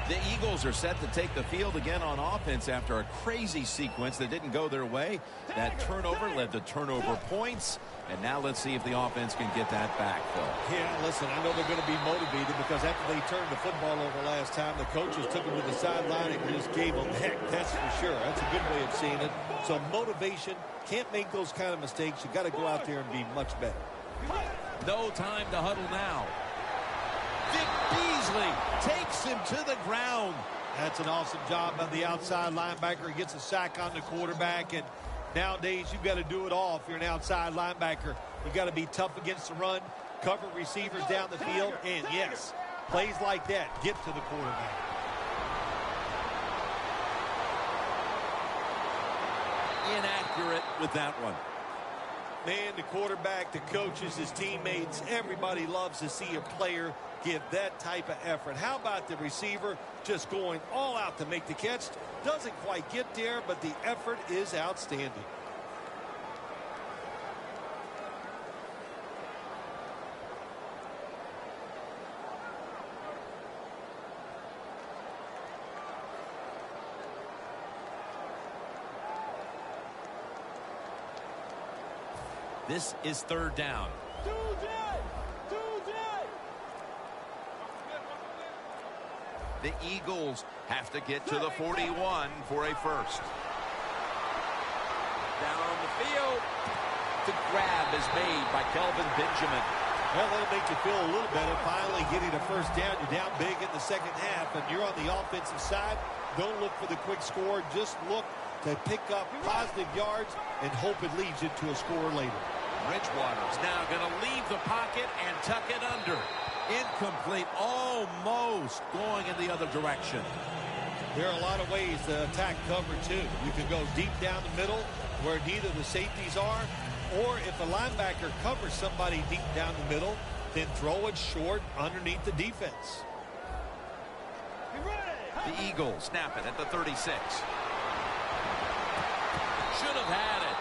The Eagles are set to take the field again on offense after a crazy sequence that didn't go their way. That turnover led to turnover points. And now let's see if the offense can get that back, Phil. Yeah, listen, I know they're going to be motivated because after they turned the football over last time, the coaches took them to the sideline and just gave them heck, that's for sure. That's a good way of seeing it. So motivation, can't make those kind of mistakes. You got to go out there and be much better. No time to huddle now. Vic Beasley takes him to the ground. That's an awesome job by the outside linebacker. He gets a sack on the quarterback, and nowadays you've got to do it all if you're an outside linebacker. You've got to be tough against the run, cover receivers down the field, and yes, plays like that get to the quarterback. Inaccurate with that one. Man, the quarterback, the coaches, his teammates, everybody loves to see a player give that type of effort. How about the receiver just going all out to make the catch? Doesn't quite get there, but the effort is outstanding. This is 3rd down. The Eagles have to get to the 41 for a first. Down on the field. The grab is made by Kelvin Benjamin. Well, that'll make you feel a little better. Finally getting a first down. You're down big in the 2nd half, and you're on the offensive side. Don't look for the quick score. Just look to pick up positive yards and hope it leads you to a score later. Bridgewater's now going to leave the pocket and tuck it under. Incomplete, almost going in the other direction. There are a lot of ways to attack cover, too. You can go deep down the middle where neither the safeties are, or if a linebacker covers somebody deep down the middle, then throw it short underneath the defense. The Eagles snap it at the 36. Should have had it.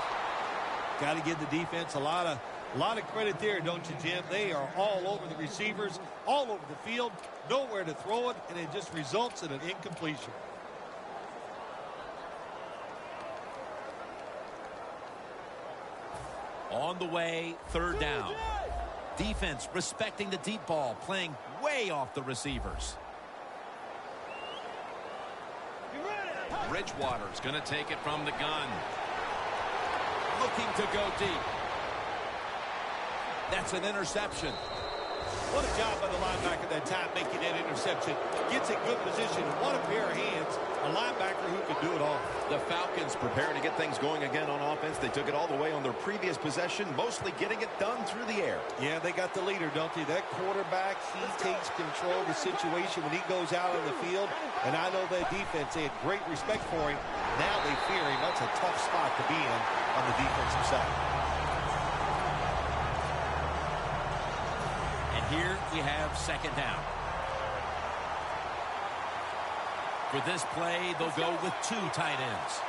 Got to give the defense a lot of credit there, don't you, Jim? They are all over the receivers, all over the field, nowhere to throw it, and it just results in an incompletion. On the way, third down. Defense respecting the deep ball, playing way off the receivers. Bridgewater's going to take it from the gun. Looking to go deep. That's an interception. What a job by the linebacker that time making that interception. Gets in good position. What a pair of hands. A linebacker who can do it all. The Falcons preparing to get things going again on offense. They took it all the way on their previous possession, mostly getting it done through the air. Yeah, they got the leader, don't they? That quarterback, he takes control of the situation when he goes out on the field. And I know that defense, they had great respect for him. Now they fear him. That's a tough spot to be in on the defensive side. Here we have second down. For this play, they'll go with two tight ends.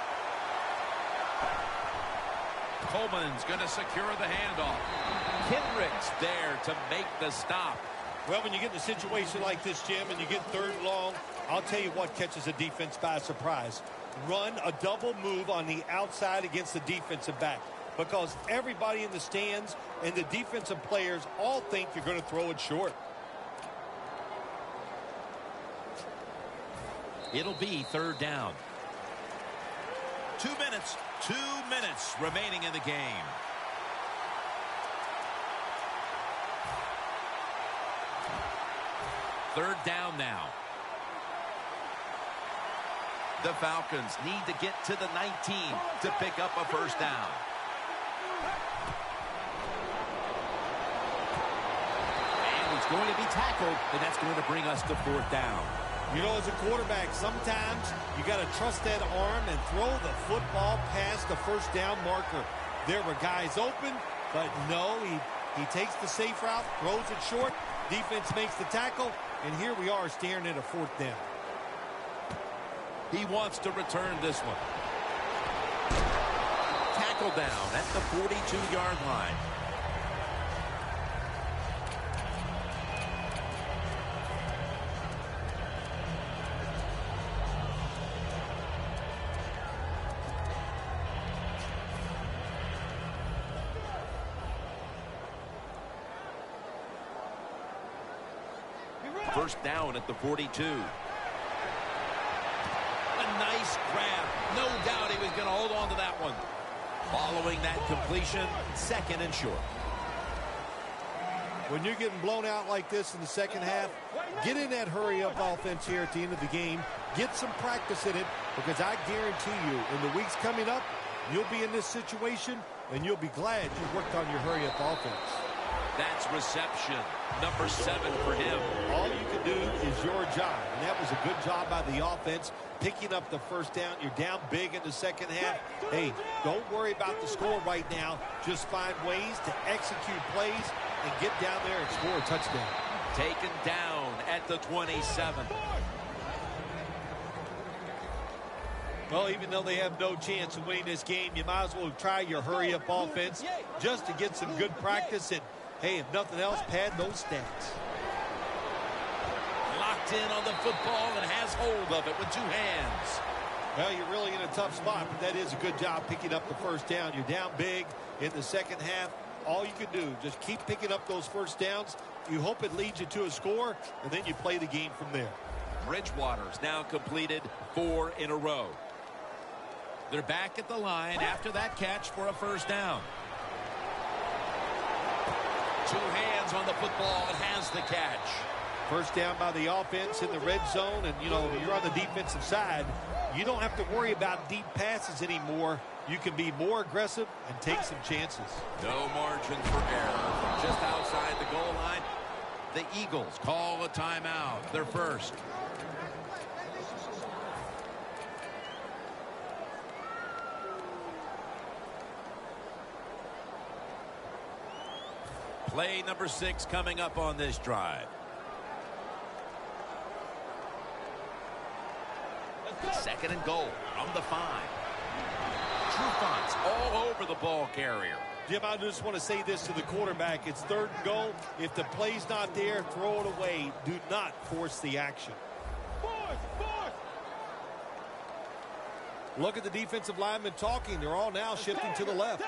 Coleman's going to secure the handoff. Kendricks there to make the stop. Well, when you get in a situation like this, Jim, and you get third and long, I'll tell you what catches a defense by surprise. Run a double move on the outside against the defensive back. Because everybody in the stands and the defensive players all think you're going to throw it short. It'll be third down. 2 minutes remaining in the game. Third down now. The Falcons need to get to the 19 to pick up a first down. Going to be tackled, and that's going to bring us to fourth down. You know, as a quarterback, sometimes you got to trust that arm and throw the football past the first down marker. There were guys open, but no, he takes the safe route, throws it short, defense makes the tackle, and here we are staring at a fourth down. He wants to return this one. Tackle down at the 42-yard line. First down at the 42. A nice grab. No doubt he was going to hold on to that one. Following that completion, second and short. When you're getting blown out like this in the second half, get in that hurry-up offense here at the end of the game. Get some practice in it, because I guarantee you, in the weeks coming up, you'll be in this situation, and you'll be glad you worked on your hurry-up offense. That's reception. Number 7 for him. All you can do is your job, and that was a good job by the offense, picking up the first down. You're down big in the second half. Hey, don't worry about the score right now. Just find ways to execute plays and get down there and score a touchdown. Taken down at the 27. Well, even though they have no chance of winning this game, you might as well try your hurry-up offense just to get some good practice and, hey, if nothing else, pad those stats. Locked in on the football and has hold of it with two hands. Well, you're really in a tough spot, but that is a good job picking up the first down. You're down big in the second half. All you can do, just keep picking up those first downs. You hope it leads you to a score, and then you play the game from there. Bridgewater's now completed 4 in a row. They're back at the line after that catch for a first down. Two hands on the football and has the catch. First down by the offense in the red zone, and, you know, you're on the defensive side. You don't have to worry about deep passes anymore. You can be more aggressive and take some chances. No margin for error from just outside the goal line. The Eagles call a timeout. They're first. Play number 6 coming up on this drive. Second and goal from the 5. Trufant's all over the ball carrier. Jim, I just want to say this to the quarterback. It's third and goal. If the play's not there, throw it away. Do not force the action. Look at the defensive linemen talking. They're all now shifting to the left.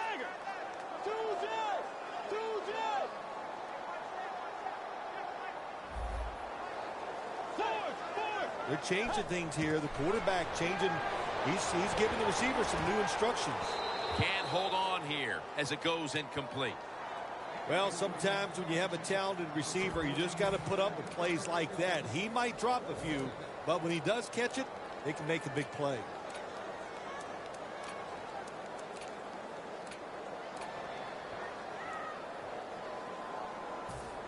They're changing things here. The quarterback changing. He's giving the receiver some new instructions. Can't hold on here as it goes incomplete. Well, sometimes when you have a talented receiver, you just got to put up with plays like that. He might drop a few, but when he does catch it, they can make a big play.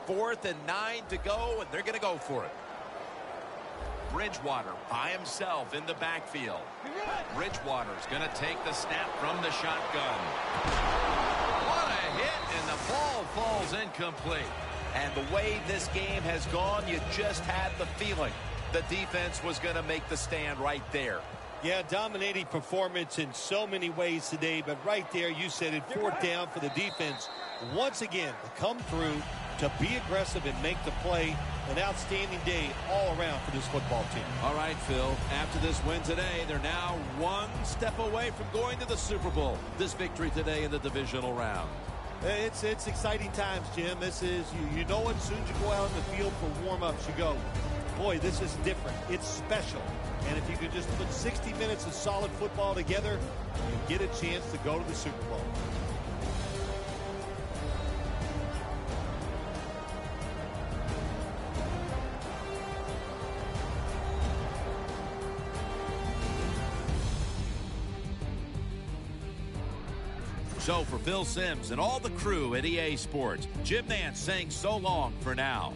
Fourth and 9 to go, and they're going to go for it. Bridgewater by himself in the backfield. Bridgewater's going to take the snap from the shotgun. What a hit, and the ball falls incomplete. And the way this game has gone, you just had the feeling the defense was going to make the stand right there. Yeah, dominating performance in so many ways today, but right there you said it, fourth down for the defense. Once again, to come through, to be aggressive and make the play. An outstanding day all around for this football team. All right, Phil, after this win today, they're now one step away from going to the Super Bowl. This victory today in the divisional round. It's exciting times, Jim. This is, you know, as soon as you go out in the field for warm-ups, you go, boy, this is different. It's special. And if you could just put 60 minutes of solid football together, you get a chance to go to the Super Bowl. So for Phil Simms and all the crew at EA Sports, Jim Nance saying so long for now.